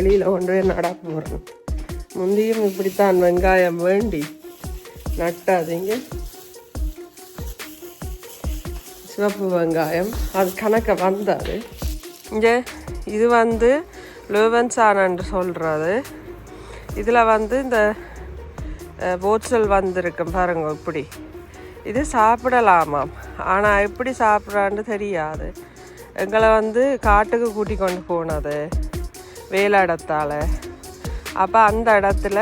வெளியில் கொண்டு போய் நட போகிறேன். முந்தியும் இப்படித்தான் வெங்காயம் வேண்டி நட்டாதீங்க. சிவப்பு வெங்காயம் அது கணக்க வந்தாது. இங்கே இது வந்து லோவன்சானன்று சொல்கிறது. இதில் வந்து இந்த போச்சல் வந்திருக்கும் பாருங்க. இப்படி இது சாப்பிடலாமாம். ஆனால் எப்படி சாப்பிட்றான்னு தெரியாது. எங்களை வந்து காட்டுக்கு கூட்டி கொண்டு போனது வேலாடத்தால். அப்போ அந்த இடத்துல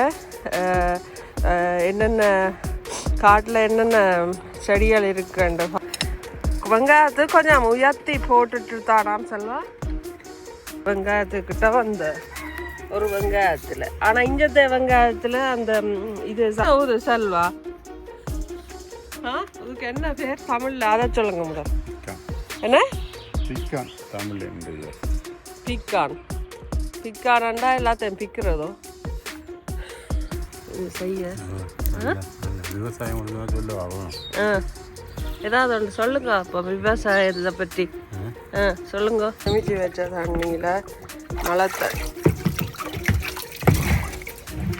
என்னென்ன காட்டில் என்னென்ன செடிகள் இருக்குன்ற வெங்காயத்து கொஞ்சம் உயர்த்தி போட்டுட்டு தானாம் செல்வா. வெங்காயத்துக்கிட்ட வந்த ஒரு வெங்காயத்தில், ஆனால் இஞ்சத்த வெங்காயத்தில் அந்த இது சவுது செல்வா. அதுக்கு என்ன பேர் தமிழில் அதை சொல்லுங்க மேடம். என்ன பிக்கான் தமிழ்? பிக்கான். பிக்கானண்டா எல்லாத்தையும் பிக்கிறதோ இது செய்ய விவசாயம் சொல்லுவாங்க. ஏதாவது ஒன்று சொல்லுங்க அப்போ விவசாயத்தை பற்றி. சொல்லுங்க. சமைச்சு வச்ச தண்ணியில் மழை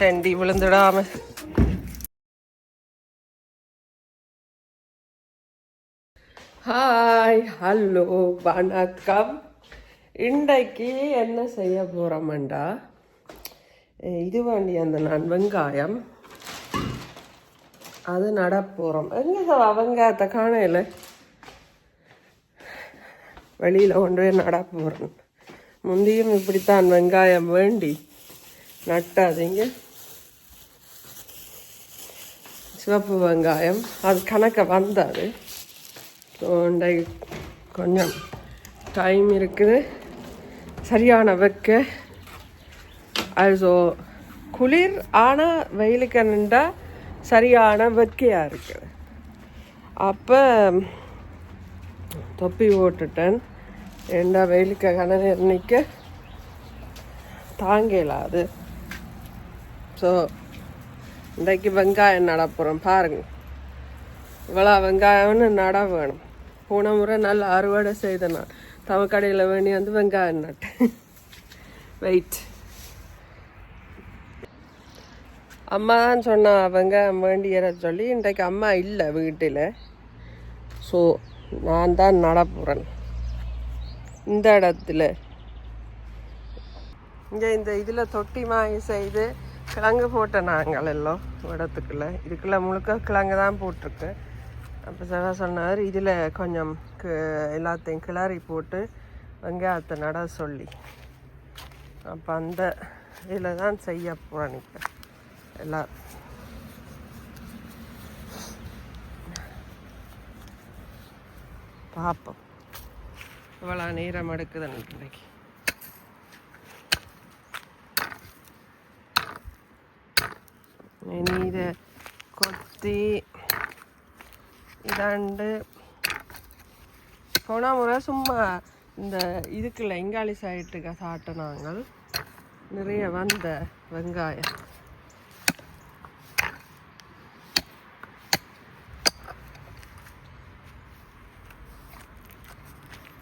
தண்டி விழுந்துடாம. ஹாய், ஹலோ, வணக்கம். இன்றைக்கு என்ன செய்ய போகிறோம்டா, இது வேண்டி அந்த நான் வெங்காயம் அது நட போகிறோம். எங்கே வெங்காயத்தை காணையில் வெளியில் கொண்டு போய் நட போகிறேன். முந்தியும் இப்படித்தான் வெங்காயம் வேண்டி நட்டாதீங்க. சிவப்பு வெங்காயம் அது கணக்க வந்தாது. கொஞ்சம் டைம் இருக்குது. சரியான வெக்க. அது குளிர் ஆனால் வெயிலுக்கு நின்றா சரியான வெக்கையாக இருக்குது. அப்போ தொப்பி போட்டுட்டேன். ஏண்டா வெயிலுக்கு கணக்கு நிற்க தாங்கலாது. ஸோ இன்றைக்கு வெங்காயம் நட போகிறோம். பாருங்கள், இவ்வளோ வெங்காயம்னு நட வேணும். போன முறை நல்லா அறுவடை செய்தேன் நான். தமிழ்கடையில் வேண்டி வந்து வெங்காயம் நட்டேன். வெயிட். அம்மா தான் சொன்னா வெங்காயம் வேண்டியற சொல்லி. இன்றைக்கு அம்மா இல்லை வீட்டில். ஸோ நான் தான் நட போகிறேன் இந்த இடத்துல. இங்கே இந்த இதில் தொட்டி மாய் செய்து கிழங்கு போட்ட நாங்கள் எல்லாம் இடத்துக்குள்ள. இதுக்குள்ளே முழுக்க கிழங்கு தான் போட்டிருக்கு. அப்போ சில சொன்னார் இதில் கொஞ்சம் எல்லாத்தையும் கிளறி போட்டு வெங்காயத்தை நட சொல்லி. அப்போ அந்த இதில் தான் செய்ய போகிறேன் இப்போ எல்லாம். பார்ப்போம் இவ்வளோ நேரம் எடுக்குதுன்னு. இன்றைக்கு இனி இதை கொத்தி இதாண்டு போன முறை சும்மா இந்த இதுக்குள்ள இங்காளி சைட்டுக்கு சாட்டினாங்கள் நிறைய வந்த வெங்காயம்.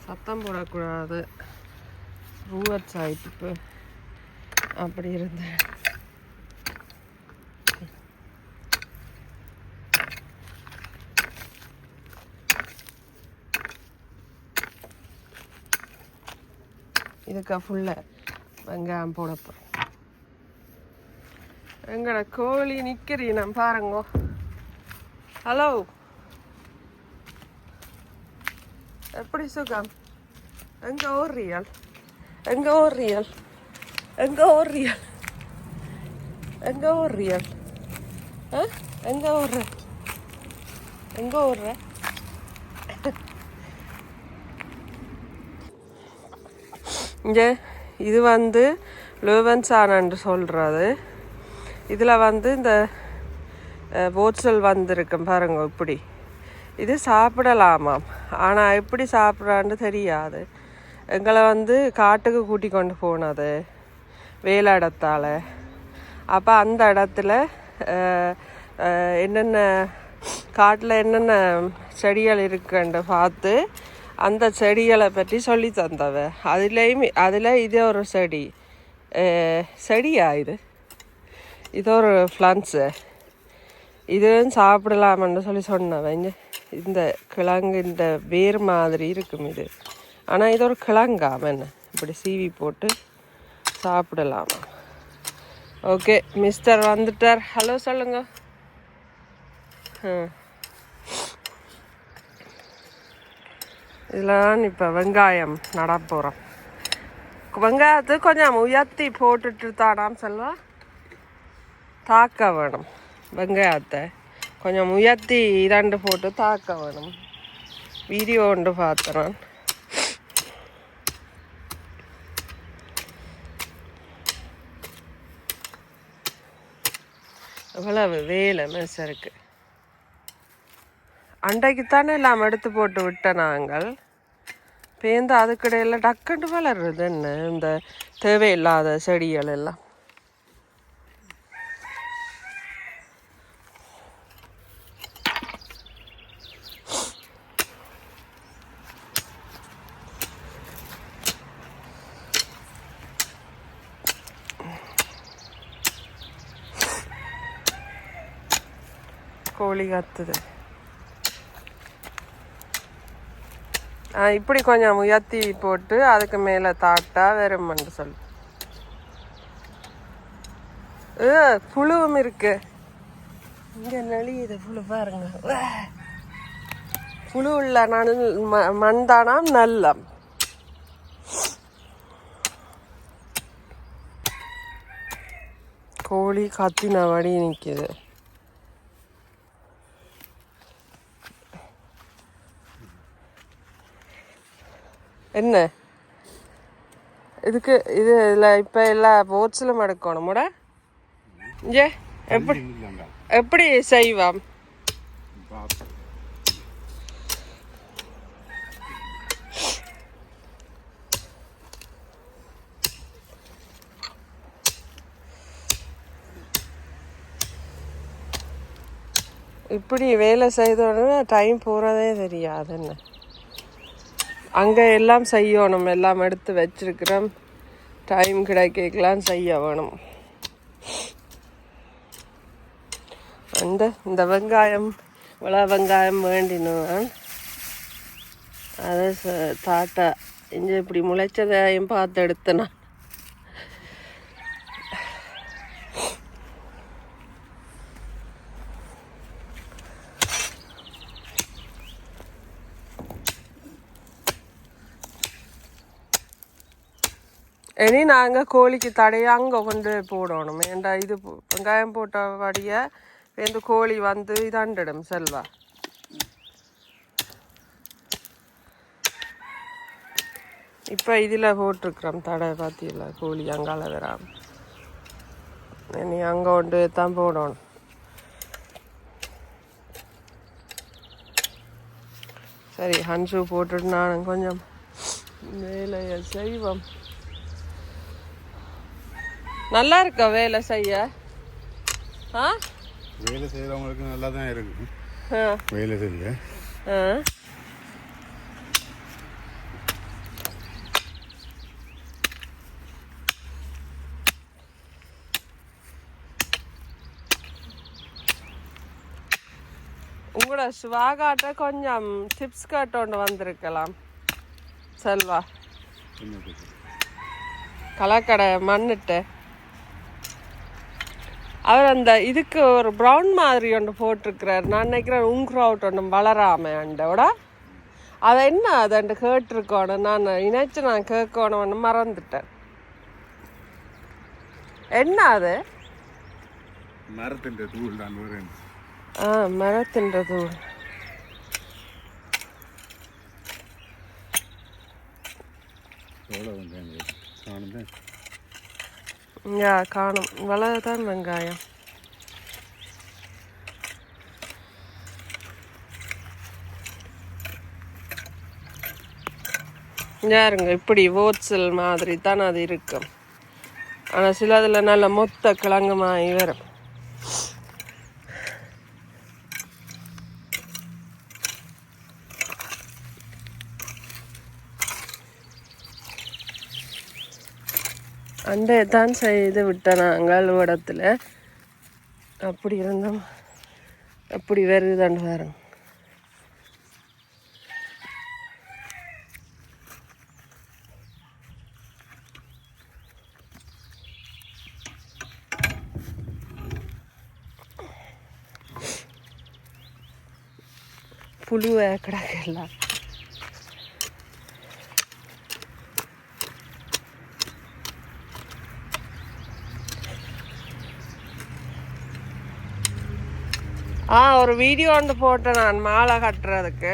சத்தம் போடக்கூடாது. ரூவட் சைட்டு அப்படி இருந்தேன். இதுக்கு ஃபுல்லாக வெங்காயம் போட போகிறேன். எங்களோட கோழி நிற்கிறீ நான் பாருங்கோ. ஹலோ, எப்படி சுகம்? எங்கே ஓடுறியல்? எங்கே ஓடுறியல்? எங்கே ஓடுறியல்? எங்கே ஓடுறியல்? எங்கே ஓடுற? எங்கே ஓடுற? இங்கே இது வந்து லோவன்சானன்று சொல்கிறது. இதில் வந்து இந்த போச்சல் வந்திருக்கும் பாருங்க. இப்படி இது சாப்பிடலாமாம். ஆனால் எப்படி சாப்பிட்றான்னு தெரியாது. எங்களை வந்து காட்டுக்கு கூட்டி கொண்டு போனது வேலாடத்தால். அப்போ அந்த இடத்துல என்னென்ன காட்டில் என்னென்ன செடிகள் இருக்குன்னு பார்த்து அந்த செடிகளை பற்றி சொல்லி தந்தவ. அதில் இது ஒரு செடி செடியா இது ஒரு ஃப்ளான்ஸு. இதுவும் சாப்பிடலாமன்னு சொல்லி சொன்னவங்க. இந்த கிழங்கு இந்த வேர் மாதிரி இருக்கும் இது. ஆனால் இது ஒரு கிழங்காம என்ன இப்படி சீவி போட்டு சாப்பிடலாமா. ஓகே, மிஸ்டர் வந்துட்டார். ஹலோ சொல்லுங்க. இதில் தான் இப்போ வெங்காயம் நட போகிறோம். வெங்காயத்தை கொஞ்சம் உயர்த்தி போட்டுட்டு தானாம் செல்வா தாக்க வேணும். வெங்காயத்தை கொஞ்சம் உயர்த்தி 2 போட்டு தாக்க வேணும். வீடியோ ஒன்று பார்த்தேன் நான். எவ்வளவு வேலை மெசருக்கு. அண்டைக்குத்தானே எல்லாம் எடுத்து போட்டு விட்ட நாங்கள் பேருந்து அதுக்கிடையில் டக்குன்னு வளருது என்ன இந்த தேவையில்லாத செடிகள் எல்லாம். கோழி கத்துது. இப்படி கொஞ்சம் உயர்த்தி போட்டு அதுக்கு மேலே தாட்டா வெறுமன்னு சொல்லு. புழுவும் இருக்கு இங்கே நெளியுது. புழு பாருங்க. புழு உள்ள மண் தானாம் நல்லம். கோழி கத்தின வடி நிற்கிது. என்ன இதுக்கு இதில் இப்போ எல்லா போட்ஸிலும் எடுக்கணுமோட. ஏ எப்படி செய்வோம்? இப்படி வேலை செய்தோடனே டைம் போகிறதே தெரியாது. என்ன அங்கே எல்லாம் செய்யணும். எல்லாம் எடுத்து வச்சிருக்கிறோம். டைம் கிடைக்கலாம் செய்ய வேணும். இந்த வெங்காயம் வெங்காயம் வேண்டினேன். அதை தாட்டா இங்கே இப்படி முளைச்சதையும் பார்த்து எடுத்தேனா. இனி நாங்கள் கோழிக்கு தடையை அங்கே கொண்டு போடணும். ஏண்டா இது வெங்காயம் போட்ட வடியை இந்த கோழி வந்து இதாண்டிடும் செல்வா. இப்போ இதில் போட்டிருக்கிறோம் தடை. பார்த்தீங்களா கோழி அங்கால வராம. இனி அங்கே கொண்டு தான் போடணும். சரி, ஹன்ஷூ போட்டுட்டு நான் கொஞ்சம் வேலையை செய்வோம். நல்லா இருக்கா வேலை செய்ய? வேலை செய்கிறவங்களுக்கு நல்லா தான் இருக்கு. வேலை செய்ய உங்களோட சுவாகாட்ட கொஞ்சம் டிப்ஸ் கேட்டோண்டு வந்திருக்கலாம் செல்வா. கலக்கடை மண்ணுட்டு அவர் அந்த இதுக்கு ஒரு ப்ரௌன் மாதிரி ஒன்று போட்டிருக்கிறார். நான் நினைக்கிறேன் உங்க்ரவுட் ஒன்று வளராம அண்டோட அதை என்ன அதண்டு கேட்டிருக்கோணும். நான் நினைச்சு நான் கேட்கணும்னு மறந்துட்டேன். என்ன அது? மரத்தின் தூள் தான். மரத்தின் தூள். காணும் வளர்தான் வெங்காயம். யாருங்க இப்படி ஓட்ஸல் மாதிரி தான் அது இருக்கும். ஆனால் சில அதில் நல்ல மொத்த கிழங்குமாய் வரும். அண்டை தான் செய்து விட்ட நாங்கள் இடத்துல அப்படி இருந்தோம். அப்படி வருதுதாண்டு பாருங்க. புழுவை கிடக்கலாம். ஒரு வீடியோ ஒன்று போட்டேன் நான் மாலை கட்டுறதுக்கு.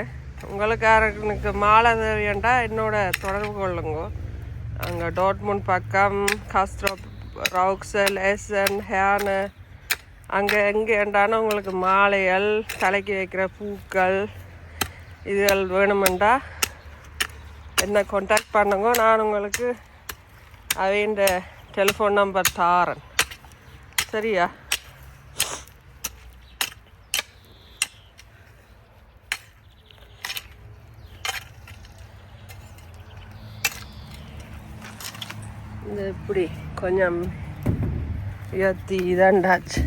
உங்களுக்கு யாருக்கு மாலை தேவையாண்டா என்னோட தொடர்பு கொள்ளுங்க. அங்கே டோட்முண்ட் பக்கம் காஸ்ட்ரோப் ரவுக்சல் எஸ்என் ஹேனு அங்கே எங்கேண்டான உங்களுக்கு மாலைகள் தலைக்கு வைக்கிற பூக்கள் இதுகள் வேணுமெண்டா என்ன கான்டாக்ட் பண்ணுங்க. நான் உங்களுக்கு அவைண்ட டெலிஃபோன் நம்பர் தாரேன். சரியா? இந்த இப்படி கொஞ்சம் உயர்த்தி இதாண்டாச்சு.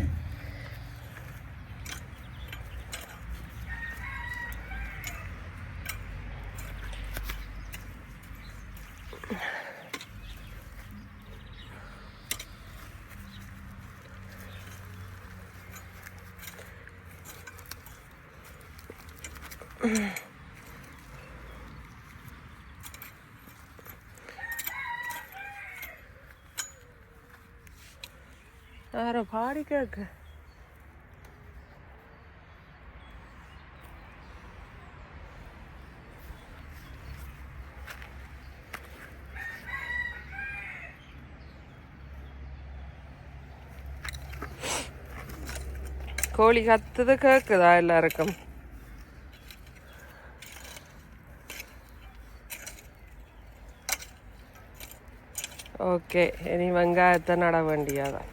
யாரோ பாடி கேட்க. கோழி கத்துது கேட்குதா எல்லாருக்கும்? ஓகே, இனி வெங்காயத்தை நட வேண்டியதான்.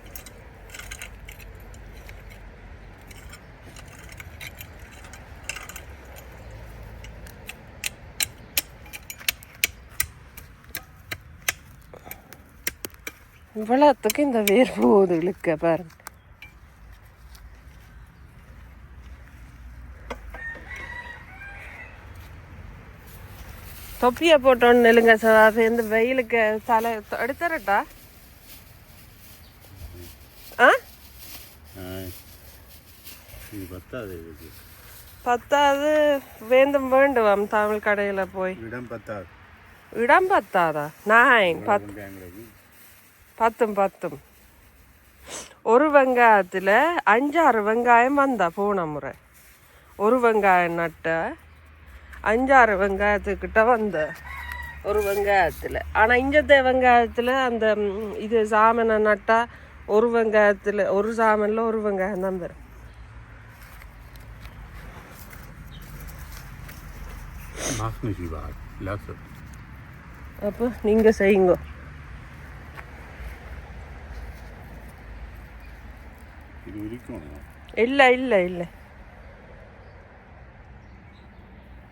இவ்வளோத்துக்கு இந்த வேர் போகுது இழுக்க பாருங்க. தொப்பியை போட்டோன்னு நெல்லுங்க சார். இந்த வெயிலுக்கு தலை எடுத்துறட்டா? பத்தாது வேந்தும் வேண்டுவாம் தமிழ் கடையில் போய். இடம் பத்தாதா? நான் பத்தும் ஒரு வெங்காயத்தில் 5-6 வெங்காயம் வந்தா போன முறை. ஒரு வெங்காயம் நட்ட 5-6 வெங்காயத்துக்கிட்ட வந்த ஒரு வெங்காயத்தில். ஆனால் இஞ்சத்த வெங்காயத்தில் அந்த இது சாமனை நட்டா ஒரு வெங்காயத்தில் ஒரு சாமனில் ஒரு வெங்காயம் தான் வரும். அப்போ நீங்கள் செய்யுங்க. இல்லை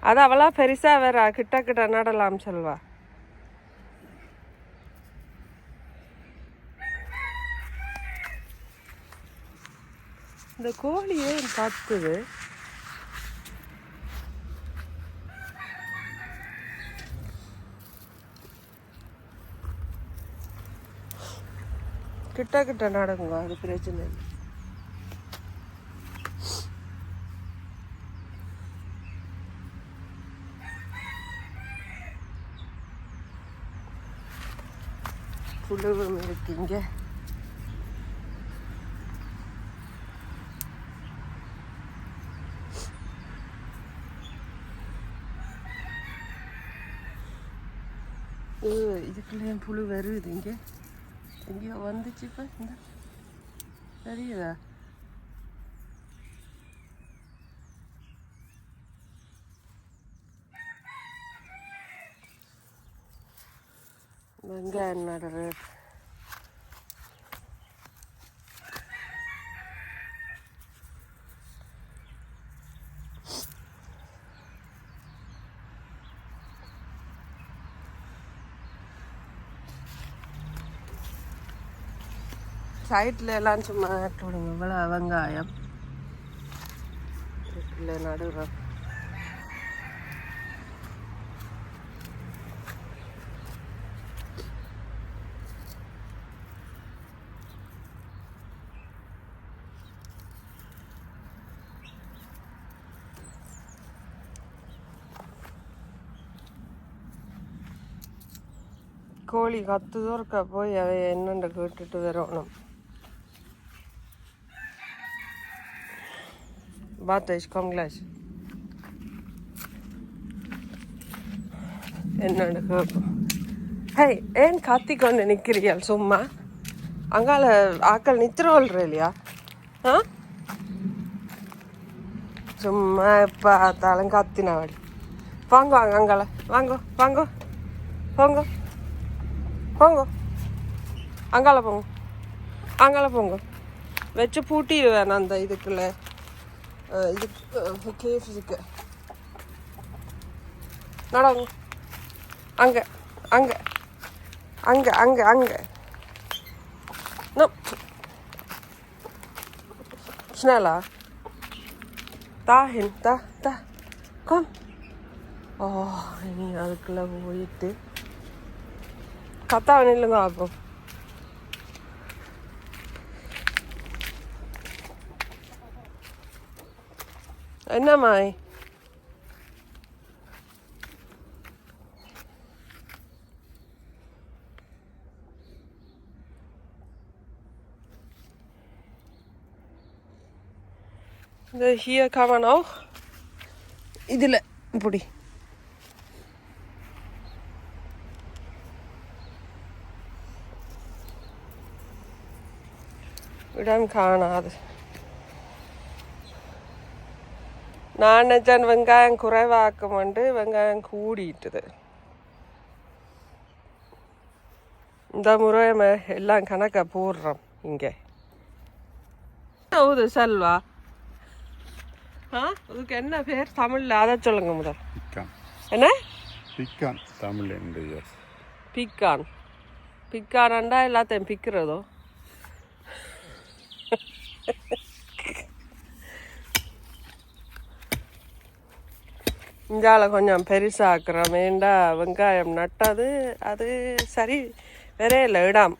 அது அவளா பெருசா வேற கிட்ட நடலாம் செல்வா. இந்த கோழியே பார்த்துது. கிட்ட நடக்குங்க, அது பிரச்சனை இல்லை. புழுவும் இருக்குங்க. இதுக்குள்ளே புழு வருது. இங்கே எங்கேயோ வந்துச்சு. இப்போ இந்த தெரியுதா? வெங்காயம் நடுறது. சைட்ல எல்லாம் சும்மா நட்டு விடுங்க. இவ்வளோ வெங்காயம் இல்லை நடுறோம். கோழி கத்துதோ இருக்கா, போய் அவை என்னென்ன கேட்டுட்டு வரணும். பாத்தேஷ் கம்லாஷ் என்னென்ன கேட்போம். ஹே, ஏன் கத்தி கொண்டு நிற்கிறீர்கள் சும்மா? அங்கால ஆக்கள் நித்திரோல்ற இல்லையா? ஆ, சும்மா பார்த்தாலும் கத்தினாடி. வாங்க வாங்க அங்கால, வாங்க வாங்க போங்க போங்க, அங்கால போங்க, அங்கால போங்க. வச்சு பூட்டிடுவேன் அந்த இதுக்குள்ள, இதுக்கு கேஃபுக்கு நடங்க. அங்கே அங்கே அங்கே அங்கே அங்கே snälla ta hin ta kom. இனி அதுக்குள்ள போயிட்டு கத்தாவ நில்லுங்க அப்போ. என்னம்மாய் hier kann man auch இதில் இப்படி இடம் காணாது. நான் நினச்சேன் வெங்காயம் குறைவாக்குமெண்டு, வெங்காயம் கூடிட்டுது. இந்த முறை எல்லாம் கணக்காக போடுறோம் இங்கே. ஹவுது செல்வா? அதுக்கு என்ன பேர் தமிழில், அதை சொல்லுங்க முதல். என்ன பிக்கான் தமிழ்? பிக்கான். பிக்கானண்டா எல்லாத்தையும் பிக்கிறதோ? இஞ்சால கொஞ்சம் பெருசாக்குறோம். ஏண்டா வெங்காயம் நட்டது அது சரி வரையில இடம்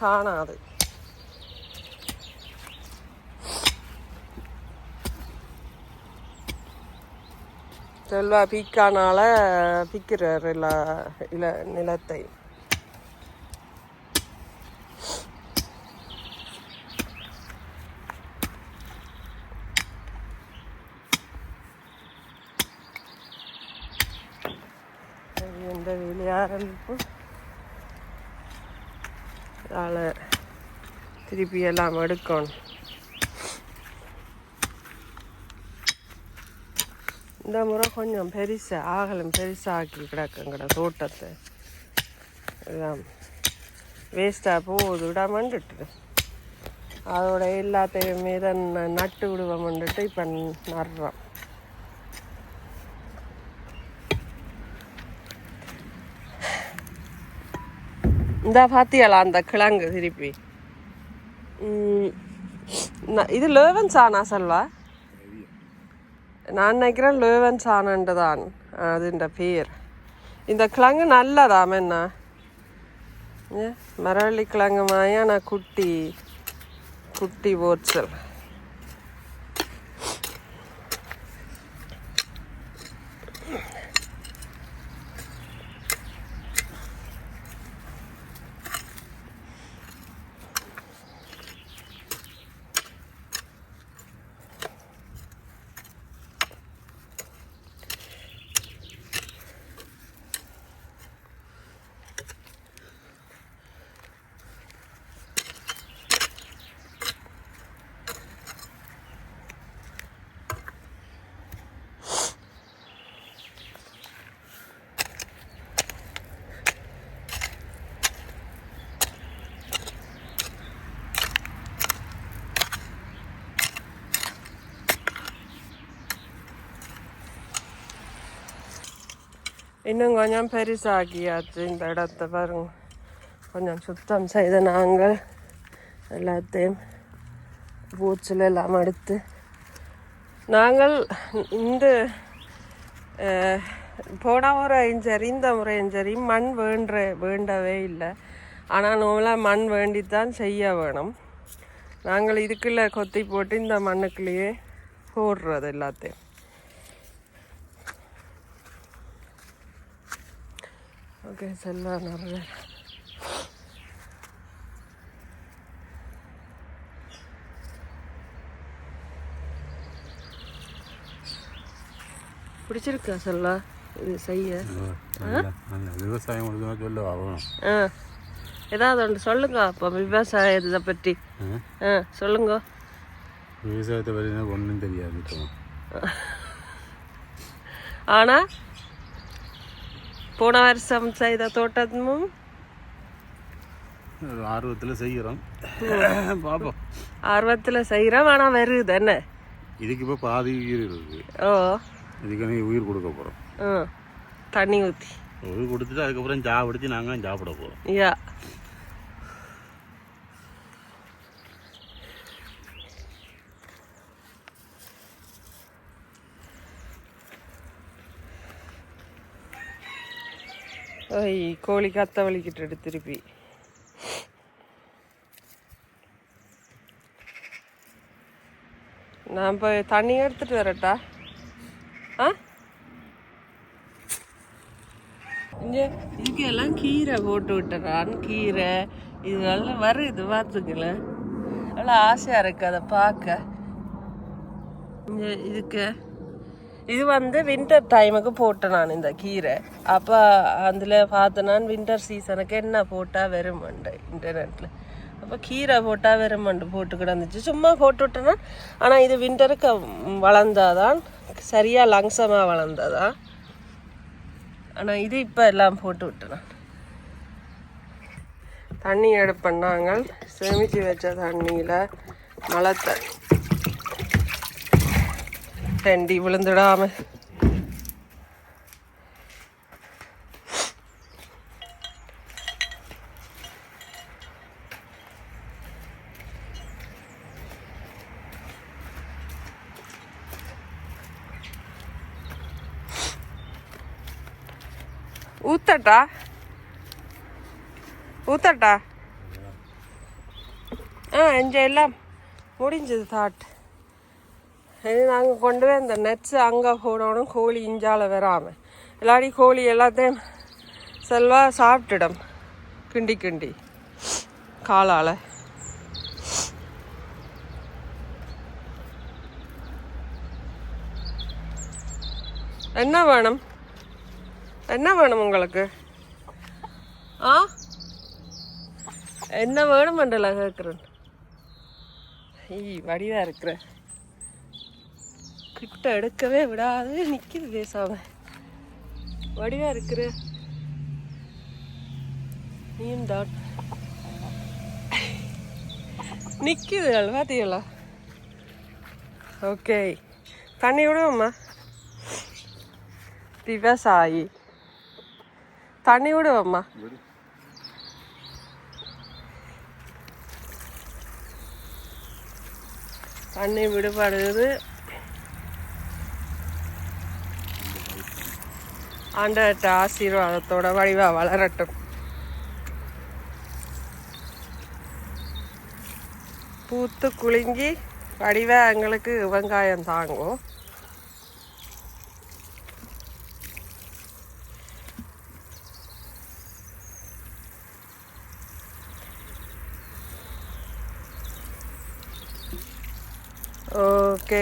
காணாது. செல்வா பீக்கானால பிக்கிறார் எல்லா நிலத்தை. எந்த வேலையை ஆரம்பிப்பு அதில் திருப்பி எல்லாம் எடுக்கணும். இந்த முறை கொஞ்சம் ஆகலும் பெருசாக்கி கிடக்குங்கட தோட்டத்தை. எல்லாம் வேஸ்ட்டாக போகுது விடாமண்டுட்டு அதோட எல்லாத்தையுமே தான் நட்டு விடுவோம்ண்டுட்டு இப்போ நடுறோம். இந்த பாத்தியாலா அந்த கிழங்கு திருப்பி இது லேவன் சானா செல்வா? நான் நினைக்கிறேன் லேவன் சானன்று தான் அதுன்ற பேர். இந்த கிழங்கு நல்லதாம் என்ன மரவள்ளி கிழங்கு மாயா நான் குட்டி போச்சல். இன்னும் கொஞ்சம் பெருசாக்கியாச்சு இந்த இடத்த பாருங்க. கொஞ்சம் சுத்தம் செய்த நாங்கள் எல்லாத்தையும் பூச்சில் எல்லாம் எடுத்து நாங்கள் இந்த போன முறையும் சரி இந்த முறையும் சரி மண் வேண்டவே இல்லை. ஆனால் நோலாம் மண் வேண்டித்தான் செய்ய வேணும். நாங்கள் இதுக்குள்ளே கொத்தி போட்டு இந்த மண்ணுக்குள்ளேயே போடுறது எல்லாத்தையும். ஓகே செல்வா நிறைய பிடிச்சிருக்கா செல்வா இது செய்ய? விவசாயம் சொல்ல ஆகணும். ஏதாவது ஒன்று சொல்லுங்க அப்போ விவசாயத்தை பற்றி. சொல்லுங்க. விவசாயத்தை பற்றி ஒன்றும் தெரியாது. ஆனால் போன வருஷம் செய்த தோட்டமும் ஆர்வத்தில் செய்கிறோம். பார்ப்போம். ஆர்வத்தில் செய்கிறோம். ஆனால் வருது என்ன இதுக்கு இப்போ பாதி உயிர் இருக்கு. இதுக்கு உயிர் கொடுக்க போகிறோம். தண்ணி ஊற்றி உயிர் கொடுத்துட்டு அதுக்கப்புறம் சாப்பிடுச்சு நாங்களும் சாப்பிட போகிறோம். யா கோழி கத்த வலிக்கிட்டு திருப்பி. நான் போய் தண்ணி எடுத்துட்டு வரட்டா? இங்கே இதுக்கு எல்லாம் கீரை போட்டு விட்டுறான். கீரை இதெல்லாம் வருது பார்த்துக்கல. நல்லா ஆசையாக இருக்குது அதை பார்க்க. இங்கே இதுக்கு இது வின்டர் டைமுக்கு போட்டேன் நான் இந்த கீரை. அப்போ அதில் பார்த்தேன் நான் வின்டர் சீசனுக்கு என்ன போட்டால் வருமண்டு இன்டர்நெட்டில். அப்போ கீரை போட்டால் வருமண்டு போட்டு கிடந்துச்சு. சும்மா போட்டு விட்டேன்னா. ஆனால் இது வின்டருக்கு வளர்ந்தாதான் சரியாக லங்ஸமாக வளர்ந்தாதான். ஆனால் இது இப்போ எல்லாம் போட்டு விட்டேன். தண்ணி எடுப்பேன் நாங்கள் சேமித்து வச்ச தண்ணியில் மழை தண்ணி தண்டி விழுந்துடாம. ஊத்தட்டா இங்கே எல்லாம் முடிஞ்சது தாட். இது நாங்கள் கொண்டு போய் இந்த நெட்ஸு அங்கே போடணும். கோழி இஞ்சால் வராமல் இல்லாடி கோழி எல்லாத்தையும் செல்வா சாப்பிட்டுடும் கிண்டி கிண்டி காலால். என்ன வேணும் உங்களுக்கு? என்ன வேணுமெண்டல கேட்குறேன். வடிவாக இருக்கிற கிட்ட எடுக்கவே விடாது நிற்கிது பேசாம. வடிவா இருக்கிற நீயும் தான் நிற்கிது பார்த்தீங்களா? ஓகே தண்ணி விடுவோம்மா. விவசாயி தண்ணி விடுவோம்மா. தண்ணி விடுபடுது. ஆண்டவர்கிட்ட ஆசீர்வாதத்தோட வடிவா வளரட்டும். பூத்து குலுங்கி வடிவா எங்களுக்கு வெங்காயம் தாங்கும். ஓகே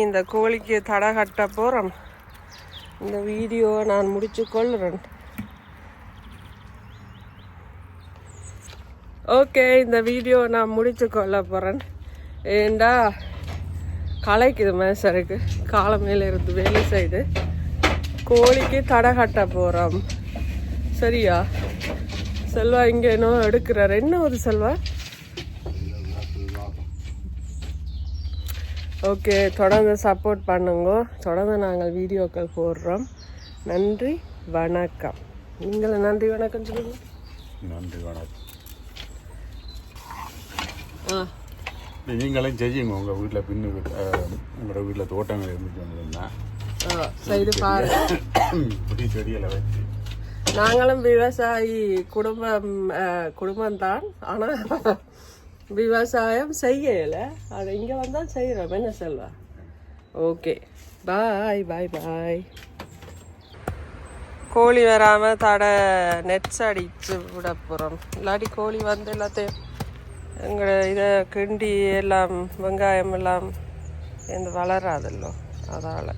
இந்த கோழிக்கு தடை கட்ட போகிறோம். இந்த வீடியோவை நான் முடிச்சு கொள்ளுறேன். ஓகே இந்த வீடியோ நான் முடிச்சு கொள்ள போகிறேன். ஏண்டா களைக்குது மேசருக்கு. காலமையில இருந்து வேலை செய்து கோழிக்கு தடை கட்ட போகிறோம். சரியா செல்வா? இங்கே இன்னும் எடுக்கிறார். என்ன ஒரு செல்வா? ஓகே தொடர்ந்து சப்போர்ட் பண்ணுங்க. தொடர்ந்து நாங்கள் வீடியோக்கள் போடுறோம். நன்றி, வணக்கம். நீங்களும் நன்றி வணக்கம் சொல்லுங்க. நன்றி வணக்கம். ஆ நீங்களும் செய்யுங்க உங்கள் வீட்டில் பின்னு உங்களோட வீட்டில் தோட்டங்கள் இருந்துட்டு வந்ததுன்னா செய்து பாருங்க. இப்படி செடிகளை வச்சு நாங்களும் விவசாயி குடும்பம்தான், ஆனால் விவசாயம் செய்யலை. அது இங்கே வந்தால் செய்கிறோம். என்ன செல்வா? ஓகே, பாய் பாய் பாய். கோழி வராமல் தடை நெட்ஸ் அடித்து விட போகிறோம். இல்லாட்டி கோழி வந்து எல்லாத்தையும் எங்களை இதை கிண்டி எல்லாம் வெங்காயம் எல்லாம் வளராதல்லோ, அதால்